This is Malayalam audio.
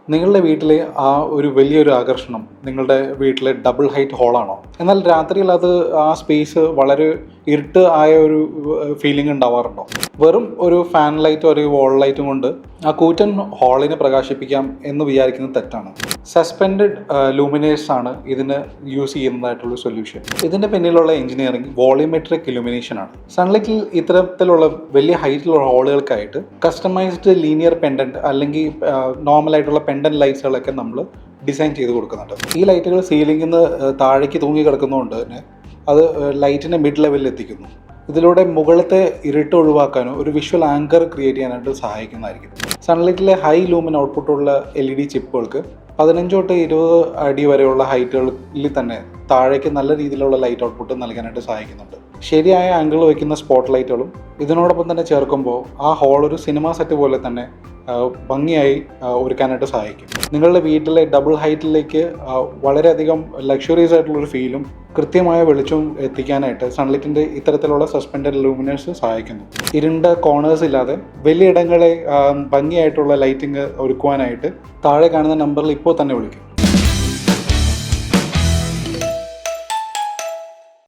നിങ്ങളുടെ വീട്ടിലെ ആ ഒരു വലിയൊരു ആകർഷണം നിങ്ങളുടെ വീട്ടിലെ ഡബിൾ ഹൈറ്റ് ഹോളാണോ? എന്നാൽ രാത്രിയിൽ അത് ആ സ്പേസ് വളരെ ഇരുട്ട് ആയ ഒരു ഫീലിംഗ് ഉണ്ടാവാറുണ്ടോ? വെറും ഒരു ഫാൻ ലൈറ്റും ഒരു വോൾ ലൈറ്റും കൊണ്ട് ആ കൂറ്റൻ ഹാളിനെ പ്രകാശിപ്പിക്കാം എന്ന് വിചാരിക്കുന്നത് തെറ്റാണ്. സസ്പെൻഡഡ് ലൂമിനേഴ്സ് ആണ് ഇതിന് യൂസ് ചെയ്യുന്നതായിട്ടുള്ള സൊല്യൂഷൻ. ഇതിൻ്റെ പിന്നിലുള്ള എഞ്ചിനീയറിംഗ് വോളിയോമെട്രിക് ഇലുമിനേഷൻ ആണ്. സൺലൈറ്റിൽ ഇത്തരത്തിലുള്ള വലിയ ഹൈറ്റിലുള്ള ഹോളുകൾക്കായിട്ട് കസ്റ്റമൈസ്ഡ് ലീനിയർ പെൻഡന്റ് അല്ലെങ്കിൽ നോർമലായിട്ടുള്ള പെൻഡന്റ് ലൈറ്റ്സുകളൊക്കെ നമ്മൾ ഡിസൈൻ ചെയ്ത് കൊടുക്കുന്നുണ്ട്. ഈ ലൈറ്റുകൾ സീലിംഗിൽ നിന്ന് താഴേക്ക് തൂങ്ങി കിടക്കുന്നതുകൊണ്ട് തന്നെ അത് ലൈറ്റിനെ മിഡ് ലെവലിൽ എത്തിക്കുന്നു. ഇതിലൂടെ മുകളിലത്തെ ഇരുട്ട് ഒഴിവാക്കാനും ഒരു വിഷ്വൽ ആങ്കർ ക്രിയേറ്റ് ചെയ്യാനായിട്ട് സഹായിക്കുന്നതായിരിക്കും. സൺലൈറ്റിലെ ഹൈ ലൂമിൻ ഔട്ട്പുട്ടുള്ള LED ചിപ്പുകൾക്ക് 15 തൊട്ട് 20 അടി വരെയുള്ള ഹൈറ്റുകളിൽ തന്നെ താഴേക്ക് നല്ല രീതിയിലുള്ള ലൈറ്റ് ഔട്ട്പുട്ട് നൽകാനായിട്ട് സഹായിക്കുന്നുണ്ട്. ശരിയായ ആംഗിൾ വയ്ക്കുന്ന സ്പോട്ട് ലൈറ്റുകളും ഇതിനോടൊപ്പം തന്നെ ചേർക്കുമ്പോൾ ആ ഹോൾ ഒരു സിനിമ സെറ്റ് പോലെ തന്നെ ഭംഗിയായി ഒരുക്കാനായിട്ട് സഹായിക്കും. നിങ്ങളുടെ വീട്ടിലെ ഡബിൾ ഹൈറ്റിലേക്ക് വളരെയധികം ലക്ഷറീസ് ആയിട്ടുള്ളൊരു ഫീലും കൃത്യമായ വെളിച്ചവും എത്തിക്കാനായിട്ട് സൺലൈറ്റിൻ്റെ ഇത്തരത്തിലുള്ള സസ്പെൻഡഡ് ലൂമിനേഴ്സ് സഹായിക്കുന്നു. ഇരുണ്ട കോർണേഴ്സ് ഇല്ലാതെ വലിയ ഇടങ്ങളെ ഭംഗിയായിട്ടുള്ള ലൈറ്റിംഗ് ഒരുക്കുവാനായിട്ട് താഴെ കാണുന്ന നമ്പറിൽ ഇപ്പോൾ തന്നെ വിളിക്കും.